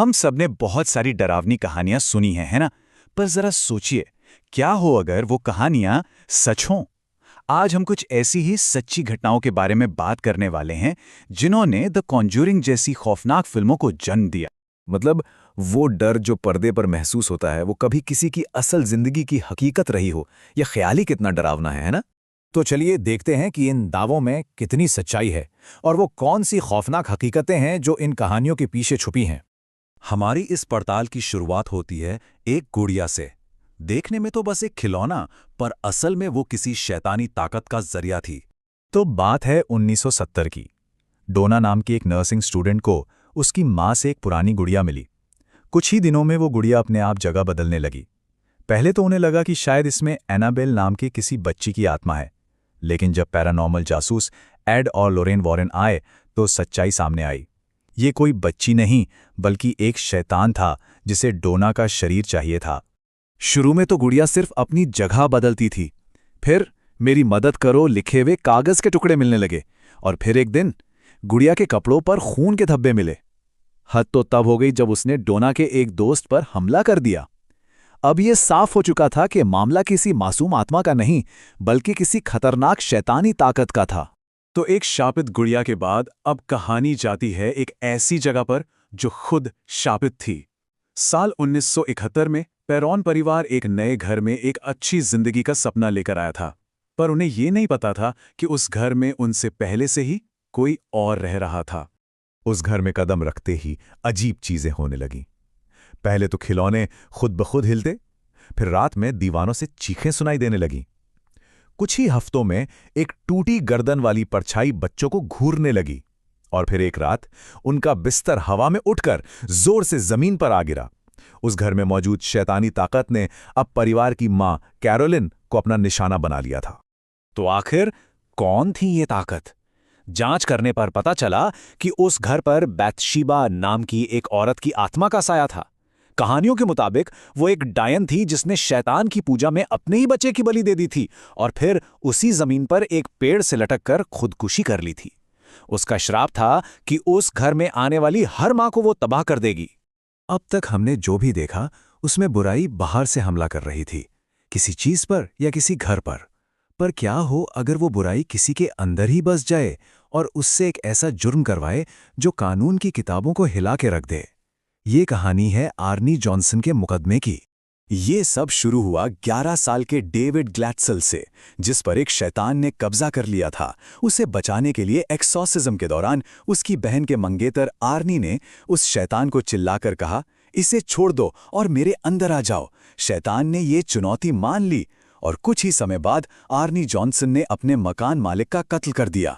हम सबने बहुत सारी डरावनी कहानियां सुनी हैं, है ना? पर जरा सोचिए, क्या हो अगर वो कहानियां सच हों? आज हम कुछ ऐसी ही सच्ची घटनाओं के बारे में बात करने वाले हैं, जिन्होंने द कॉन्ज्यूरिंग जैसी खौफनाक फिल्मों को जन्म दिया। मतलब वो डर जो पर्दे पर महसूस होता है वो कभी किसी की असल जिंदगी की हकीकत रही हो या ख्याल ही कितना डरावना है ना? तो चलिए देखते हैं कि इन दावों में कितनी सच्चाई है और वो कौन सी खौफनाक हकीकतें हैं जो इन कहानियों के पीछे छुपी हैं। हमारी इस पड़ताल की शुरुआत होती है एक गुड़िया से। देखने में तो बस एक खिलौना, पर असल में वो किसी शैतानी ताकत का जरिया थी। तो बात है 1970 की। डोना नाम की एक नर्सिंग स्टूडेंट को उसकी माँ से एक पुरानी गुड़िया मिली। कुछ ही दिनों में वो गुड़िया अपने आप जगह बदलने लगी। पहले तो उन्हें लगा कि शायद इसमें एनाबेल नाम की किसी बच्ची की आत्मा है, लेकिन जब पैरानॉर्मल जासूस एड और लोरेन वॉरेन आए तो सच्चाई सामने आई। ये कोई बच्ची नहीं बल्कि एक शैतान था जिसे डोना का शरीर चाहिए था। शुरू में तो गुड़िया सिर्फ अपनी जगह बदलती थी। फिर मेरी मदद करो लिखे हुए कागज के टुकड़े मिलने लगे, और फिर एक दिन गुड़िया के कपड़ों पर खून के धब्बे मिले। हद तो तब हो गई जब उसने डोना के एक दोस्त पर हमला कर दिया। अब यह साफ हो चुका था कि मामला किसी मासूम आत्मा का नहीं, बल्कि किसी खतरनाक शैतानी ताकत का था। तो एक शापित गुड़िया के बाद अब कहानी जाती है एक ऐसी जगह पर जो खुद शापित थी। साल 1971 में पेरॉन परिवार एक नए घर में एक अच्छी जिंदगी का सपना लेकर आया था, पर उन्हें यह नहीं पता था कि उस घर में उनसे पहले से ही कोई और रह रहा था। उस घर में कदम रखते ही अजीब चीजें होने लगीं। पहले तो खिलौने खुद ब खुद हिलते, फिर रात में दीवानों से चीखें सुनाई देने लगीं। कुछ ही हफ्तों में एक टूटी गर्दन वाली परछाई बच्चों को घूरने लगी, और फिर एक रात उनका बिस्तर हवा में उठकर जोर से जमीन पर आ गिरा। उस घर में मौजूद शैतानी ताकत ने अब परिवार की मां कैरोलिन को अपना निशाना बना लिया था। तो आखिर कौन थी ये ताकत? जांच करने पर पता चला कि उस घर पर बैतशीबा नाम की एक औरत की आत्मा का साया था। कहानियों के मुताबिक वो एक डायन थी जिसने शैतान की पूजा में अपने ही बच्चे की बलि दे दी थी, और फिर उसी जमीन पर एक पेड़ से लटक कर खुदकुशी कर ली थी। उसका श्राप था कि उस घर में आने वाली हर मां को वो तबाह कर देगी। अब तक हमने जो भी देखा उसमें बुराई बाहर से हमला कर रही थी, किसी चीज पर या किसी घर पर। पर क्या हो अगर वो बुराई किसी के अंदर ही बस जाए और उससे एक ऐसा जुर्म करवाए जो कानून की किताबों को हिला के रख दे। ये कहानी है आर्नी जॉनसन के मुकदमे की। ये सब शुरू हुआ 11 साल के डेविड ग्लैडसेल से, जिस पर एक शैतान ने कब्जा कर लिया था। उसे बचाने के लिए एक्सॉर्सिज्म के दौरान उसकी बहन के मंगेतर आर्नी ने उस शैतान को चिल्लाकर कहा, इसे छोड़ दो और मेरे अंदर आ जाओ। शैतान ने ये चुनौती मान ली और कुछ ही समय बाद आर्नी जॉनसन ने अपने मकान मालिक का कत्ल कर दिया।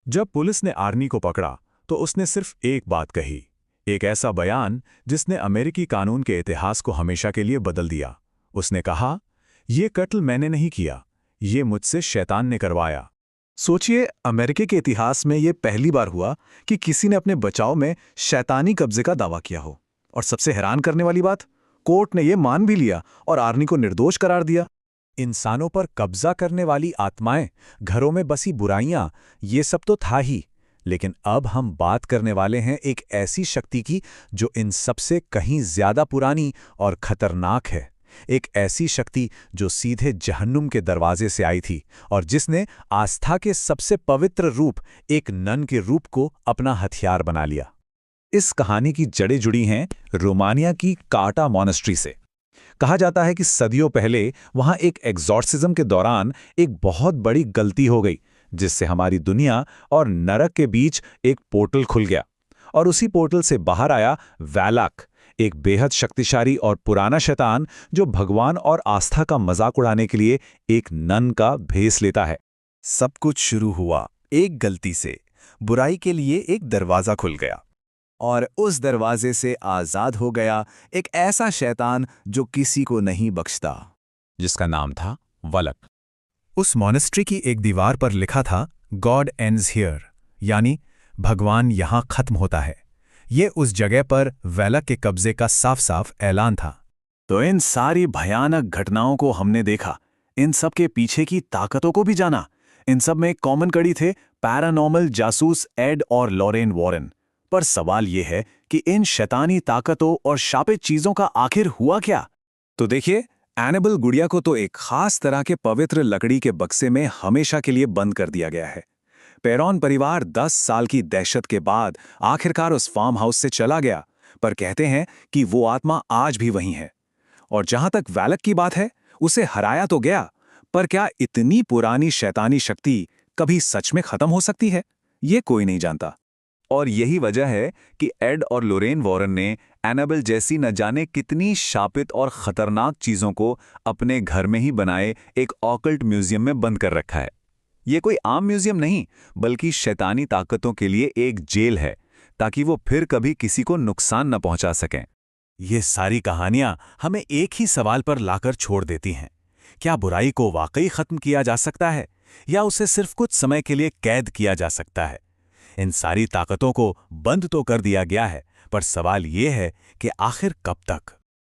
जब पुलिस ने आर्नी को पकड़ा तो उसने सिर्फ एक बात कही, एक ऐसा बयान जिसने अमेरिकी कानून के इतिहास को हमेशा के लिए बदल दिया। उसने कहा, ये कत्ल मैंने नहीं किया, ये मुझसे शैतान ने करवाया। सोचिए, अमेरिका के इतिहास में यह पहली बार हुआ कि किसी ने अपने बचाव में शैतानी कब्जे का दावा किया हो। और सबसे हैरान करने वाली बात, कोर्ट ने यह मान भी लिया और आर्नी को निर्दोष करार दिया। इंसानों पर कब्जा करने वाली आत्माएं, घरों में बसी बुराइयां, ये सब तो था ही, लेकिन अब हम बात करने वाले हैं एक ऐसी शक्ति की जो इन सबसे कहीं ज्यादा पुरानी और खतरनाक है। एक ऐसी शक्ति जो सीधे जहन्नुम के दरवाजे से आई थी और जिसने आस्था के सबसे पवित्र रूप, एक नन के रूप को अपना हथियार बना लिया। इस कहानी की जड़ें जुड़ी हैं रोमानिया की कार्टा मॉनेस्ट्री से। कहा जाता है कि सदियों पहले वहां एक एग्जॉर्सिज्म के दौरान एक बहुत बड़ी गलती हो गई, जिससे हमारी दुनिया और नरक के बीच एक पोर्टल खुल गया। और उसी पोर्टल से बाहर आया वैलाक, एक बेहद शक्तिशाली और पुराना शैतान जो भगवान और आस्था का मजाक उड़ाने के लिए एक नन का भेस लेता है। सब कुछ शुरू हुआ एक गलती से। बुराई के लिए एक दरवाजा खुल गया और उस दरवाजे से आजाद हो गया एक ऐसा शैतान जो किसी को नहीं बख्शता, जिसका नाम था वलक। उस मॉनेस्ट्री की एक दीवार पर लिखा था, गॉड एंड्स हियर, यानी भगवान यहां खत्म होता है। ये उस जगह पर वैलक के कब्जे का साफ साफ ऐलान था। तो इन सारी भयानक घटनाओं को हमने देखा, इन सब के पीछे की ताकतों को भी जाना। इन सब में एक कॉमन कड़ी थे पैरानॉर्मल जासूस एड और लोरेन वॉरेन। पर सवाल ये है कि इन शैतानी ताकतों और शापित चीजों का आखिर हुआ क्या? तो देखिए, एनेबल गुड़िया को तो एक खास तरह के पवित्र लकड़ी के बक्से में हमेशा के लिए बंद कर दिया गया है। पेरॉन परिवार 10 साल की दहशत के बाद आखिरकार उस फार्म हाउस से चला गया, पर कहते हैं कि वो आत्मा आज भी वहीं है। और जहां तक वैलक की बात है, उसे हराया तो गया, पर क्या इतनी पुरानी शैतानी शक्ति कभी सच में खत्म हो सकती है? ये कोई नहीं जानता। और यही वजह है कि एड और लोरेन वॉरेन ने एनाबेल जैसी न जाने कितनी शापित और खतरनाक चीजों को अपने घर में ही बनाए एक ऑकल्ट म्यूजियम में बंद कर रखा है। ये कोई आम म्यूजियम नहीं, बल्कि शैतानी ताकतों के लिए एक जेल है, ताकि वो फिर कभी किसी को नुकसान न पहुंचा सकें। ये सारी कहानियां हमें एक ही सवाल पर लाकर छोड़ देती हैं। क्या बुराई को वाकई खत्म किया जा सकता है, या उसे सिर्फ कुछ समय के लिए कैद किया जा सकता है? इन सारी ताकतों को बंद तो कर दिया गया है, पर सवाल ये है कि आखिर कब तक?